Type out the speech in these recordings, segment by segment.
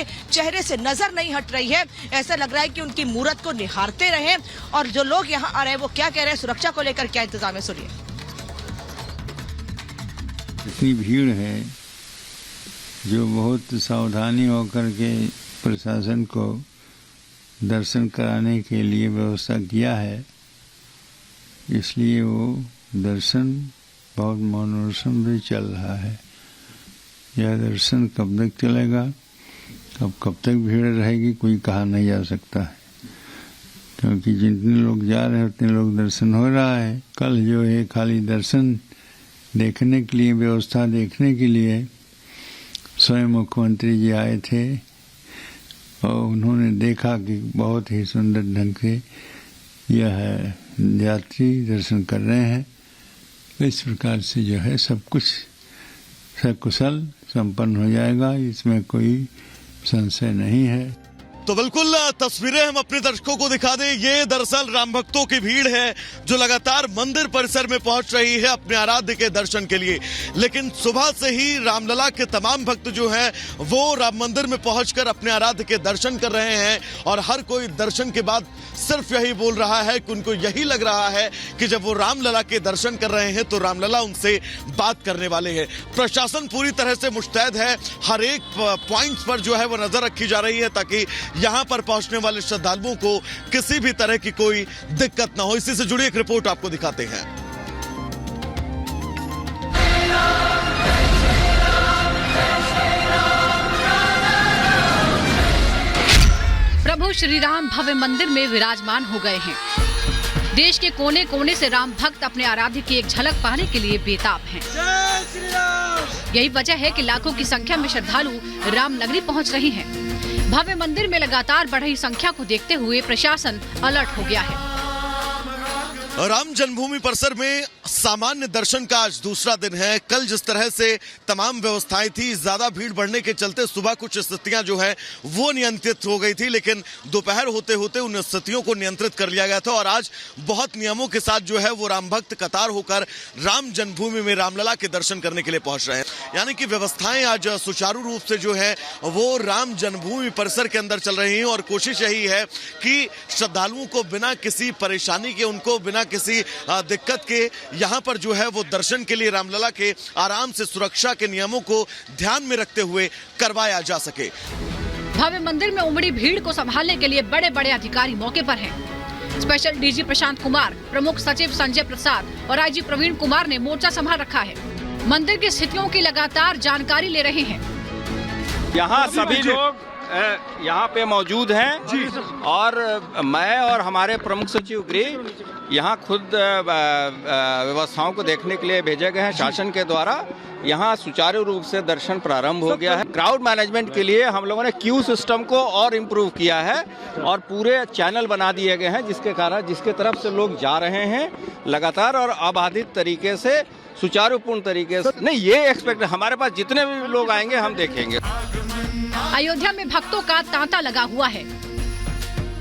उनके चेहरे से नजर नहीं हट रही है। ऐसा लग रहा है कि उनकी मूरत को निहारते रहे। और जो लोग यहाँ आ रहे हैं वो क्या कह रहे हैं, सुरक्षा को लेकर क्या इंतजाम है, सुनिए। इतनी भीड़ है जो बहुत सावधानी होकर के प्रशासन को दर्शन कराने के लिए व्यवस्था किया है, इसलिए वो दर्शन बहुत मनोरम भी चल रहा है। यह दर्शन कब तक चलेगा, कब तक भीड़ रहेगी, कोई कहा नहीं जा सकता है, क्योंकि जितने लोग जा रहे हैं उतने लोग दर्शन हो रहा है। कल जो है खाली दर्शन देखने के लिए, व्यवस्था देखने के लिए स्वयं मुख्यमंत्री जी आए थे और उन्होंने देखा कि बहुत ही सुंदर ढंग से यह यात्री दर्शन कर रहे हैं। इस प्रकार से जो है सब कुछ सकुशल संपन्न हो जाएगा, इसमें कोई संशय नहीं है। तो बिल्कुल तस्वीरें हम अपने दर्शकों को दिखा दें। ये दरअसल राम भक्तों की भीड़ है जो लगातार मंदिर परिसर में पहुंच रही है अपने आराध्य के दर्शन के लिए। लेकिन सुबह से ही रामलला के तमाम भक्त जो हैं वो राम मंदिर में पहुंचकर अपने आराध्य के दर्शन कर रहे हैं और हर कोई दर्शन के बाद सिर्फ यही बोल रहा है कि उनको यही लग रहा है कि जब वो रामलला के दर्शन कर रहे हैं तो रामलला उनसे बात करने वाले हैं। प्रशासन पूरी तरह से मुस्तैद है, हर एक पॉइंट पर जो है वो नजर रखी जा रही है ताकि यहां पर पहुंचने वाले श्रद्धालुओं को किसी भी तरह की कोई दिक्कत ना हो। इसी से जुड़ी एक रिपोर्ट आपको दिखाते हैं। प्रभु श्री राम भव्य मंदिर में विराजमान हो गए हैं। देश के कोने कोने से राम भक्त अपने आराध्य की एक झलक पाने के लिए बेताब हैं। यही वजह है कि लाखों की संख्या में श्रद्धालु राम नगरी पहुंच रहे हैं। भव्य मंदिर में लगातार बढ़ रही संख्या को देखते हुए प्रशासन अलर्ट हो गया है। राम जन्मभूमि परिसर में सामान्य दर्शन का आज दूसरा दिन है। कल जिस तरह से तमाम व्यवस्थाएं थी, ज्यादा भीड़ बढ़ने के चलते सुबह कुछ स्थितियां जो है वो नियंत्रित हो गई थी, लेकिन दोपहर होते होते उन स्थितियों को नियंत्रित कर लिया गया था और आज बहुत नियमों के साथ जो है वो राम भक्त कतार होकर राम जन्मभूमि में रामलला के दर्शन करने के लिए पहुंच रहे हैं। यानी कि व्यवस्थाएं आज सुचारू रूप से जो है वो राम जन्मभूमि परिसर के अंदर चल रही हैं और कोशिश यही है कि श्रद्धालुओं को बिना किसी परेशानी के, उनको बिना किसी दिक्कत के यहाँ पर जो है वो दर्शन के लिए रामलला के आराम से सुरक्षा के नियमों को ध्यान में रखते हुए करवाया जा सके। भव्य मंदिर में उमड़ी भीड़ को संभालने के लिए बड़े बड़े अधिकारी मौके पर हैं। स्पेशल डीजी प्रशांत कुमार, प्रमुख सचिव संजय प्रसाद और आईजी प्रवीण कुमार ने मोर्चा संभाल रखा है। मंदिर की स्थितियों की लगातार जानकारी ले रहे हैं। यहाँ सभी लोग यहाँ पे मौजूद हैं और मैं और हमारे प्रमुख सचिव गृह यहाँ खुद व्यवस्थाओं को देखने के लिए भेजे गए हैं शासन के द्वारा। यहाँ सुचारू रूप से दर्शन प्रारंभ हो गया है। क्राउड मैनेजमेंट के लिए हम लोगों ने क्यू सिस्टम को और इम्प्रूव किया है और पूरे चैनल बना दिए गए हैं जिसके तरफ से लोग जा रहे हैं लगातार और अबाधित तरीके से, सुचारूपूर्ण तरीके से। नहीं, ये एक्सपेक्ट हमारे पास जितने भी लोग आएंगे हम देखेंगे। अयोध्या में भक्तों का तांता लगा हुआ है।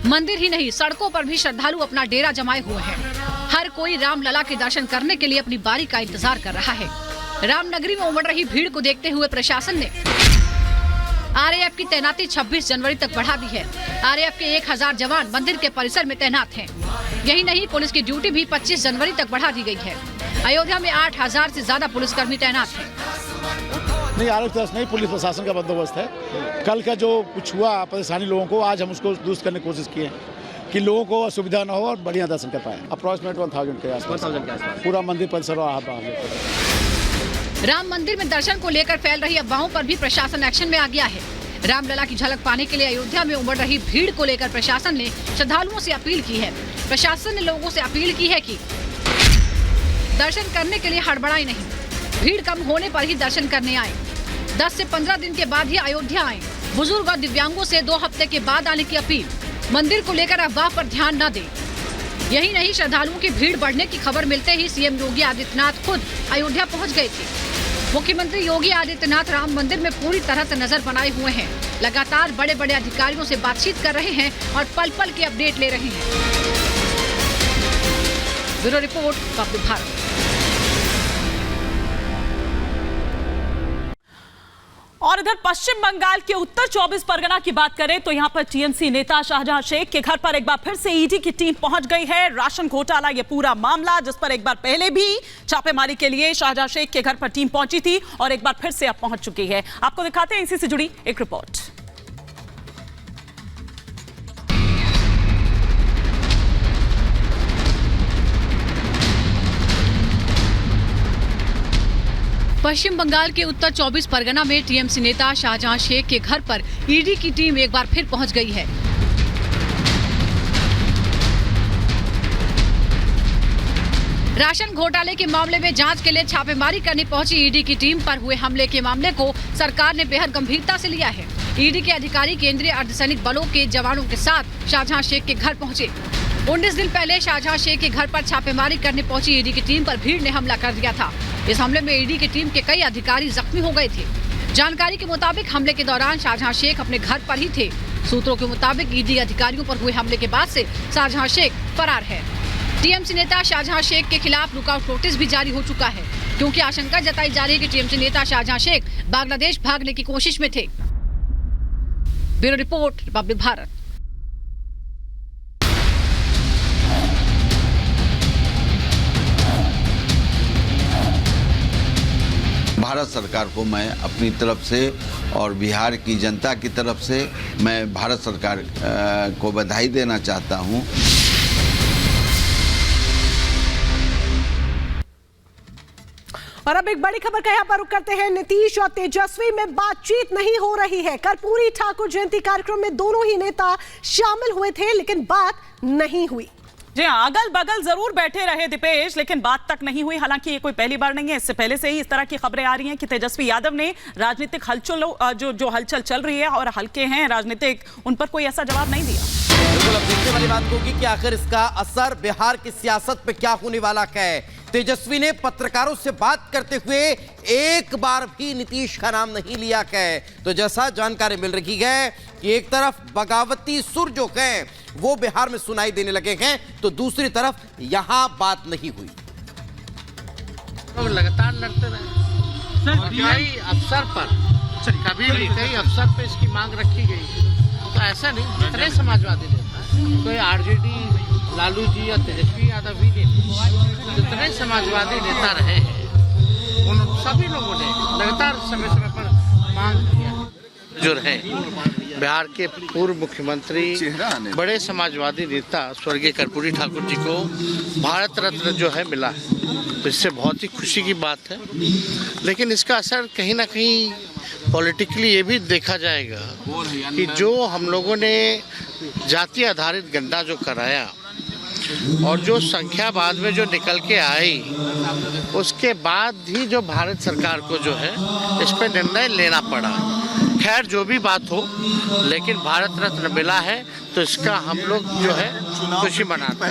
मंदिर ही नहीं, सड़कों पर भी श्रद्धालु अपना डेरा जमाए हुए हैं। हर कोई रामलला के दर्शन करने के लिए अपनी बारी का इंतजार कर रहा है। रामनगरी में उमड़ रही भीड़ को देखते हुए प्रशासन ने आरएएफ की तैनाती 26 जनवरी तक बढ़ा दी है। आरएएफ के 1000 जवान मंदिर के परिसर में तैनात हैं। यही नहीं, पुलिस की ड्यूटी भी 25 जनवरी तक बढ़ा दी गई है। अयोध्या में 8000 से ज्यादा पुलिसकर्मी तैनात हैं। नहीं, आरएएफ नहीं, पुलिस प्रशासन का बंदोबस्त है। कल का जो कुछ हुआ परेशानी लोगों को, आज हम उसको दुरुस्त करने की कोशिश किए हैं कि लोगों को असुविधा न हो और बढ़िया दर्शन कर पाए। अप्रॉक्सीमेट 1000 के आसपास पूरा मंदिर परिसर राम मंदिर में दर्शन को लेकर फैल रही अफवाहों पर भी प्रशासन एक्शन में आ गया है। रामलला की झलक पाने के लिए अयोध्या में उमड़ रही भीड़ को लेकर प्रशासन ने श्रद्धालुओं से अपील की है। प्रशासन ने लोगों से अपील की है कि दर्शन करने के लिए हड़बड़ाएं नहीं, भीड़ कम होने पर ही दर्शन करने आए। 10 से 15 दिन के बाद ही अयोध्या आए। बुजुर्ग और दिव्यांगों से 2 हफ्ते के बाद आने की अपील। मंदिर को लेकर अफवाह पर ध्यान न दें। यही नहीं, श्रद्धालुओं की भीड़ बढ़ने की खबर मिलते ही सीएम योगी आदित्यनाथ खुद अयोध्या पहुंच गए थे। मुख्यमंत्री योगी आदित्यनाथ राम मंदिर में पूरी तरह से नजर बनाए हुए हैं। लगातार बड़े बड़े अधिकारियों से बातचीत कर रहे हैं और पल पल की अपडेट ले रहे हैं। Bureau report, public Bharat. और इधर पश्चिम बंगाल के उत्तर 24 परगना की बात करें तो यहां पर टीएमसी नेता शाहजहां शेख के घर पर एक बार फिर से ईडी की टीम पहुंच गई है। राशन घोटाला ये पूरा मामला, जिस पर एक बार पहले भी छापेमारी के लिए शाहजहां शेख के घर पर टीम पहुंची थी और एक बार फिर से अब पहुंच चुकी है। आपको दिखाते हैं इसी से जुड़ी एक रिपोर्ट। पश्चिम बंगाल के उत्तर 24 परगना में टीएमसी नेता शाहजहां शेख के घर पर ईडी की टीम एक बार फिर पहुंच गई है। राशन घोटाले के मामले में जांच के लिए छापेमारी करने पहुंची ईडी की टीम पर हुए हमले के मामले को सरकार ने बेहद गंभीरता से लिया है। ईडी के अधिकारी केंद्रीय अर्धसैनिक बलों के जवानों के साथ शाहजहां शेख के घर पहुंचे। 19 दिन पहले शाहजहां शेख के घर पर छापेमारी करने पहुंची ईडी की टीम पर भीड़ ने हमला कर दिया था। इस हमले में ईडी की टीम के कई अधिकारी जख्मी हो गए थे। जानकारी के मुताबिक हमले के दौरान शाहजहां शेख अपने घर पर ही थे। सूत्रों के मुताबिक ईडी अधिकारियों पर हुए हमले के बाद से शाहजहां शेख फरार है। टीएमसी नेता शाहजहां शेख के खिलाफ लुकआउट नोटिस भी जारी हो चुका है, क्योंकि आशंका जताई जा रही है कि टीएमसी नेता शाहजहां शेख बांग्लादेश भागने की कोशिश में थे। Bureau report, Republic Bharat. Bharat सरकार को मैं अपनी तरफ से और बिहार की जनता की तरफ से मैं भारत सरकार को बधाई देना चाहता हूं। और अब एक बड़ी खबर का यहाँ पर रुख करते हैं। नीतीश और तेजस्वी में बातचीत नहीं हो रही है। कर्पूरी ठाकुर जयंती कार्यक्रम में दोनों ही नेता शामिल हुए थे, लेकिन बात नहीं हुई। जी हाँ, अगल बगल जरूर बैठे रहे दीपेश, लेकिन बात तक नहीं हुई। हालांकि ये कोई पहली बार नहीं है, इससे पहले से ही इस तरह की खबरें आ रही हैं कि तेजस्वी यादव ने राजनीतिक हलचल जो हलचल चल रही है और हल्के हैं राजनीतिक, उन पर कोई ऐसा जवाब नहीं दिया। बिल्कुल, अब देखने वाली बात होगी कि आखिर इसका असर बिहार की सियासत पे क्या होने वाला है। तेजस्वी ने पत्रकारों से बात करते हुए एक बार भी नीतीश का नाम नहीं लिया है। तो जैसा जानकारी मिल रही है कि एक तरफ बगावती सुर जो है वो बिहार में सुनाई देने लगे हैं, तो दूसरी तरफ यहां बात नहीं हुई। तो लगातार लड़ते रहे, कई अवसर पर कई अवसर पर इसकी मांग रखी गई। तो ऐसा नहीं, जितने समाजवादी नेता, कोई आरजेडी लालू जी या तेजस्वी यादव भी नहीं, जितने समाजवादी नेता रहे हैं उन सभी लोगों ने लगातार समय समय पर मांग किया। जो रहे बिहार के पूर्व मुख्यमंत्री, बड़े समाजवादी नेता स्वर्गीय कर्पूरी ठाकुर जी को भारत रत्न जो है मिला है, तो इससे बहुत ही खुशी की बात है। लेकिन इसका असर कहीं ना कहीं पॉलिटिकली ये भी देखा जाएगा कि जो हम लोगों ने जाति आधारित गणना जो कराया और जो संख्या बाद में जो निकल के आई, उसके बाद ही जो भारत सरकार को जो है इस पर निर्णय लेना पड़ा। खैर जो भी बात हो, लेकिन भारत रत्न मिला है तो इसका हम लोग जो है खुशी मनाते हैं।